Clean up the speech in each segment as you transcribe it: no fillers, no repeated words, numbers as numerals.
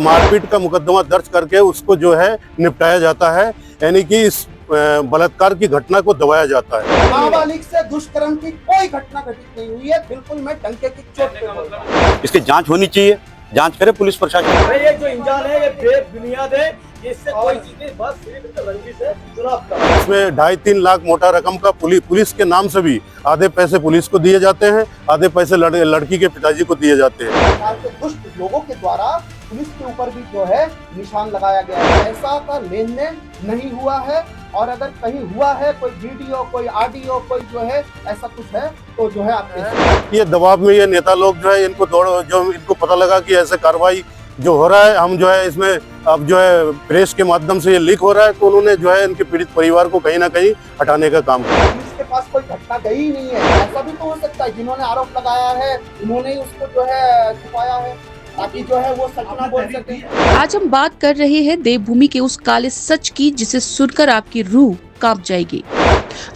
मारपीट का मुकदमा दर्ज करके उसको जो है निपटाया जाता है, यानी कि इस बलात्कार की घटना को दबाया जाता है। नाबालिग से दुष्कर्म की कोई घटना घटित नहीं हुई है, बिल्कुल मैं डंके की चोट पे बोल रहा हूं। इसकी जांच होनी चाहिए, जांच करे पुलिस प्रशासन। ये जो इंजान है ये बेबुनियाद है, इससे कोई चीज नहीं, बस सिर्फ रंजिश है चुनाव का। इसमें 2.5-3 लाख मोटा रकम का पुलिस के नाम से भी आधे पैसे पुलिस को दिए जाते हैं, आधे पैसे लड़की के पिताजी को दिए जाते हैं। सरकार के दुष्ट लोगों के द्वारा पुलिस के ऊपर भी जो है निशान लगाया गया है। पैसा का लेन देन नहीं हुआ है, और अगर कहीं हुआ है कोई वीडियो, कोई ऑडियो, कोई जो है ऐसा कुछ है तो जो है आपके ये दबाव में ये नेता लोग जो है इनको पता लगा कि ऐसे कार्रवाई जो हो रहा है, हम जो है इसमें अब जो है प्रेस के माध्यम से ये लीक हो रहा है, तो उन्होंने जो है इनके पीड़ित परिवार को कहीं ना कहीं हटाने का काम किया। पुलिस के पास कोई घटना गई नहीं है, ऐसा भी तो हो सकता है जिन्होंने आरोप लगाया है उन्होंने ही उसको जो है छुपाया है ताकि जो है वो सच ना बोल सके। आज हम बात कर रहे हैं देवभूमि के उस काले सच की जिसे सुनकर आपकी रूह कांप जाएगी।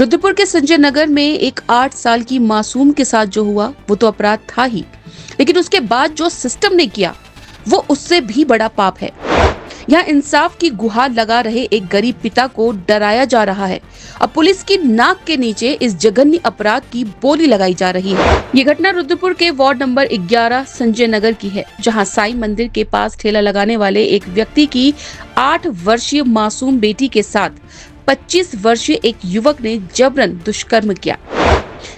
रुद्रपुर के संजय नगर में एक 8 साल की मासूम के साथ जो हुआ वो तो अपराध था ही, लेकिन उसके बाद जो सिस्टम ने किया वो उससे भी बड़ा पाप है। यहाँ इंसाफ की गुहार लगा रहे एक गरीब पिता को डराया जा रहा है। अब पुलिस की नाक के नीचे इस जघन्य अपराध की बोली लगाई जा रही है। ये घटना रुद्रपुर के वार्ड नंबर 11 संजय नगर की है, जहाँ साईं मंदिर के पास ठेला लगाने वाले एक व्यक्ति की 8 वर्षीय मासूम बेटी के साथ 25 वर्षीय एक युवक ने जबरन दुष्कर्म किया।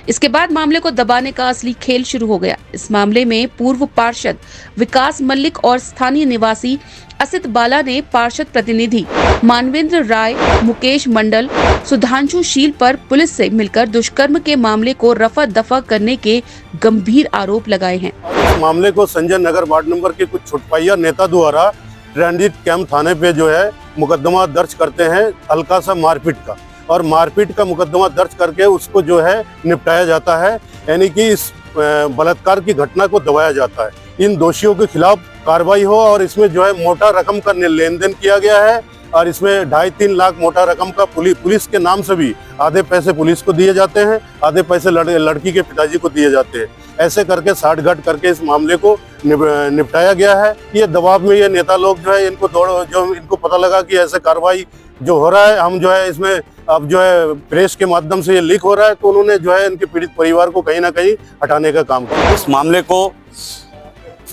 इसके बाद मामले को दबाने का असली खेल शुरू हो गया। इस मामले में पूर्व पार्षद विकास मल्लिक और स्थानीय निवासी असित बाला ने पार्षद प्रतिनिधि मानवेंद्र राय, मुकेश मंडल, सुधांशु शील पर पुलिस से मिलकर दुष्कर्म के मामले को रफा दफा करने के गंभीर आरोप लगाए हैं। इस मामले को संजय नगर वार्ड नंबर के कुछ छुटपैया नेता द्वारा ट्रांजिट कैंप थाने पे जो है मुकदमा दर्ज करते हैं हल्का सा मारपीट का, और मारपीट का मुकदमा दर्ज करके उसको जो है निपटाया जाता है, यानी कि इस बलात्कार की घटना को दबाया जाता है। इन दोषियों के खिलाफ कार्रवाई हो, और इसमें जो है मोटा रकम का लेन देन किया गया है, और इसमें 2.5-3 लाख मोटा रकम का पुलिस के नाम से भी आधे पैसे पुलिस को दिए जाते हैं, आधे पैसे लड़की के पिताजी को दिए जाते हैं। ऐसे करके साठगांठ करके इस मामले को निपटाया गया है। ये दबाव में ये नेता लोग जो है इनको पता लगा कि ऐसे कार्रवाई जो हो रहा है, हम जो है इसमें अब जो है प्रेस के माध्यम से ये लीक हो रहा है, तो उन्होंने जो है इनके पीड़ित परिवार को कहीं ना कहीं हटाने का काम किया। इस मामले को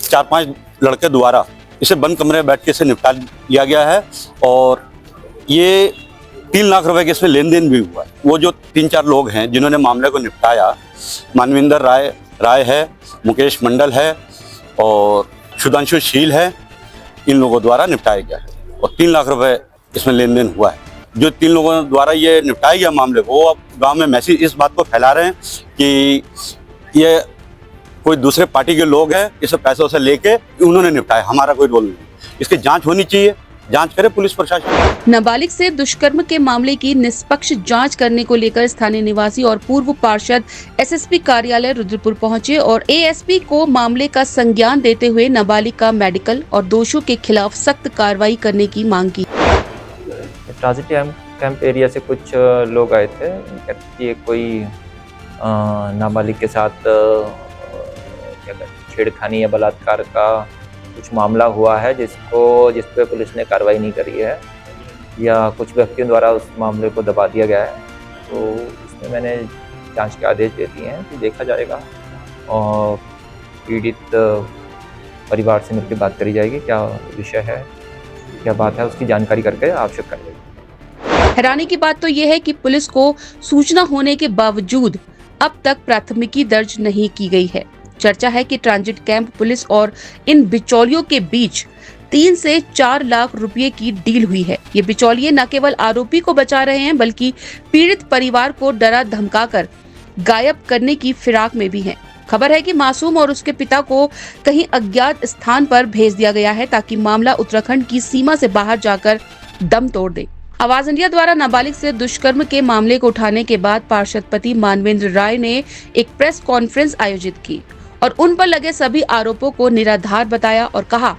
4-5 लड़के द्वारा इसे बंद कमरे में बैठ के इसे निपटा लिया गया है, और ये 3 लाख रुपए के इसमें लेन देन भी हुआ है। वो जो 3-4 लोग हैं जिन्होंने मामले को निपटाया, मानवेंद्र राय है, मुकेश मंडल है और सुधांशु शील है, इन लोगों द्वारा निपटाया गया है, और 3 लाख रुपए इसमें लेन देन हुआ है। जो 3 लोगों द्वारा ये निपटाया गया मामले को, वो अब गांव में मैसेज इस बात को फैला रहे हैं कि ये कोई दूसरे पार्टी के लोग हैं, इसे पैसों से लेके उन्होंने निपटाया, हमारा कोई रोल नहीं। इसकी जांच होनी चाहिए, जांच करे पुलिस प्रशासन। नाबालिग से दुष्कर्म के मामले की निष्पक्ष जांच करने को लेकर स्थानीय निवासी और पूर्व पार्षद एसएसपी कार्यालय रुद्रपुर पहुंचे और एएसपी को मामले का संज्ञान देते हुए नाबालिग का मेडिकल और दोषियों के खिलाफ सख्त कार्रवाई करने की मांग की। ट्रांजिट कैंप एरिया से कुछ लोग आए थे कि कोई नाबालिग के साथ छेड़खानी या बलात्कार का कुछ मामला हुआ है, जिस पे पुलिस ने कार्रवाई नहीं करी है, या कुछ व्यक्तियों द्वारा उस मामले को दबा दिया गया है। तो इसमें मैंने जांच के आदेश दे दिए हैं कि देखा जाएगा, और पीड़ित परिवार से मिलकर बात करी जाएगी, क्या विषय है, क्या बात है, उसकी जानकारी करके आवश्यक कार्रवाई। हैरानी की बात तो यह है कि पुलिस को सूचना होने के बावजूद अब तक प्राथमिकी दर्ज नहीं की गई है। चर्चा है कि ट्रांजिट कैंप पुलिस और इन बिचौलियों के बीच 3 से 4 लाख रुपए की डील हुई है। ये बिचौलिए न केवल आरोपी को बचा रहे हैं, बल्कि पीड़ित परिवार को डरा धमकाकर गायब करने की फिराक में भी हैं। खबर है कि मासूम और उसके पिता को कहीं अज्ञात स्थान पर भेज दिया गया है, ताकि मामला उत्तराखंड की सीमा से बाहर जाकर दम तोड़ दे। आवाज इंडिया द्वारा नाबालिग से दुष्कर्म के मामले को उठाने के बाद पार्षद पति मानवेंद्र राय ने एक प्रेस कॉन्फ्रेंस आयोजित की और उन पर लगे सभी आरोपों को निराधार बताया और कहा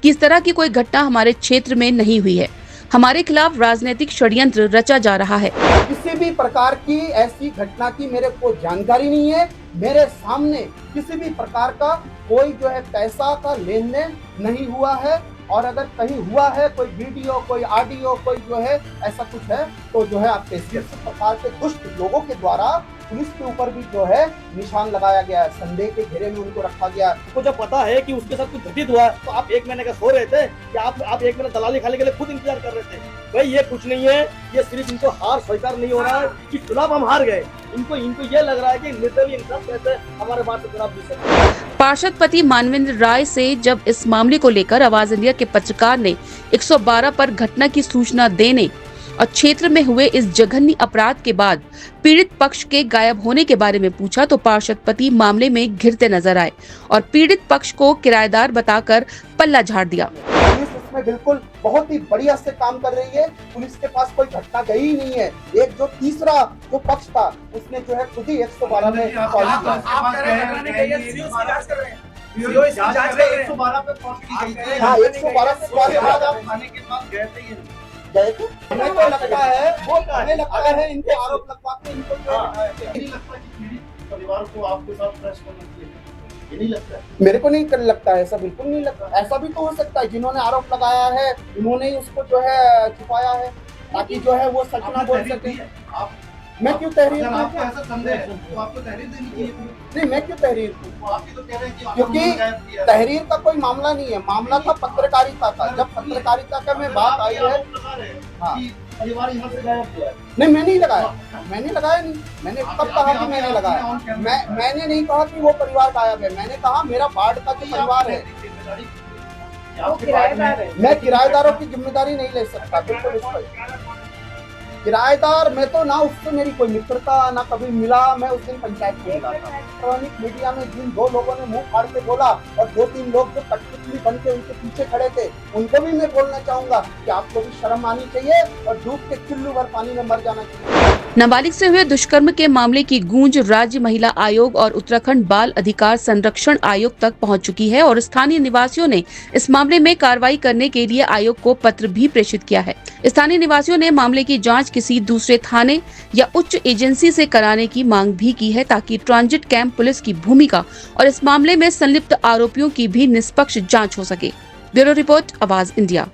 कि इस तरह की कोई घटना हमारे क्षेत्र में नहीं हुई है। हमारे खिलाफ राजनीतिक षड्यंत्र रचा जा रहा है। किसी भी प्रकार की ऐसी घटना की मेरे को जानकारी नहीं है। मेरे सामने किसी भी प्रकार का कोई जो है पैसा का लेन देन नहीं हुआ है। और अगर कहीं हुआ है कोई वीडियो, कोई ऑडियो, कोई जो है ऐसा कुछ है तो जो है आप पेश कर सकते। प्रकार के दुष्ट लोगों के द्वारा पुलिस के ऊपर भी जो है निशान लगाया गया है, संदेह के घेरे में उनको रखा गया है। आपको जब पता है कि उसके साथ कुछ घटित हुआ है तो आप 1 महीने का सो रहे थे कि आप 1 महीने दलाली खाने के लिए खुद इंतजार कर रहे थे? भाई ये कुछ नहीं है, ये सिर्फ इनको हार स्वीकार नहीं हो रहा है कि चुनाव हम हार गए। इनको ये लग रहा है कि निर्दलीय इंसान कैसे हमारे बात से चुनाव जीत सकते हैं। पार्षद पति मानवेंद्र राय से जब इस मामले को लेकर आवाज इंडिया के पत्रकार ने 112 पर घटना की सूचना देने और क्षेत्र में हुए इस जघन्य अपराध के बाद पीड़ित पक्ष के गायब होने के बारे में पूछा तो पार्षद पति मामले में घिरते नजर आए और पीड़ित पक्ष को किराएदार बताकर पल्ला झाड़ दिया। पुलिस इसमें बिल्कुल बहुत ही बढ़िया से काम कर रही है। पुलिस के पास कोई घटना गई ही नहीं है। एक जो तीसरा जो पक्ष था उसने जो है खुद ही 112 में कॉल किया। हाँ, 112 पे कॉल गए थे। हमें तो लगता है इनके आरोप लगवा के इनको परिवार को आपके साथ प्रेस करना चाहिए, ये नहीं लगता है? मेरे को नहीं लगता है, ऐसा बिल्कुल नहीं लगता। ऐसा भी तो हो सकता है जिन्होंने आरोप लगाया है उन्होंने ही उसको जो है छुपाया है ताकि जो है वो सच ना बोल सके। मैं क्यों तहरीर दूं? आपको ऐसा संदेह है तो आपको तहरीर देनी चाहिए थी। नहीं, मैं क्यों तहरीर दूं? आप ही तो कह रहे हैं कि क्योंकि तहरीर का कोई मामला नहीं है, मामला था पत्रकारिता का। जब पत्रकारिता का में बात आई है, हाँ, परिवार यहाँ से गायब हुआ है। नहीं मैं नहीं लगाया, मैंने लगाया नहीं। मैंने कब कहा कि मैंने लगाया? मैंने नहीं कहा कि वो परिवार गायब है। मैंने कहा मेरा वार्ड का जो परिवार है, मैं किराएदारों की जिम्मेदारी नहीं ले सकता। बिल्कुल इस पर किराएदार मैं तो ना उससे मेरी कोई मित्रता ना कभी मिला। मैं उस दिन पंचायत में मिला था। इलेक्ट्रॉनिक मीडिया में जिन 2 लोगों ने मुंह फाड़ के बोला और 2-3 लोग जो कठपुतली बन के उनके पीछे खड़े थे उनको भी मैं बोलना चाहूंगा कि आपको भी शर्म आनी चाहिए और डूब के चुल्लू भर पानी में मर जाना चाहिए। नाबालिग से हुए दुष्कर्म के मामले की गूंज राज्य महिला आयोग और उत्तराखंड बाल अधिकार संरक्षण आयोग तक पहुंच चुकी है और स्थानीय निवासियों ने इस मामले में कार्रवाई करने के लिए आयोग को पत्र भी प्रेषित किया है। स्थानीय निवासियों ने मामले की जांच किसी दूसरे थाने या उच्च एजेंसी से कराने की मांग भी की है ताकि ट्रांजिट कैंप पुलिस की भूमिका और इस मामले में संलिप्त आरोपियों की भी निष्पक्ष जांच हो सके। ब्यूरो रिपोर्ट, आवाज इंडिया।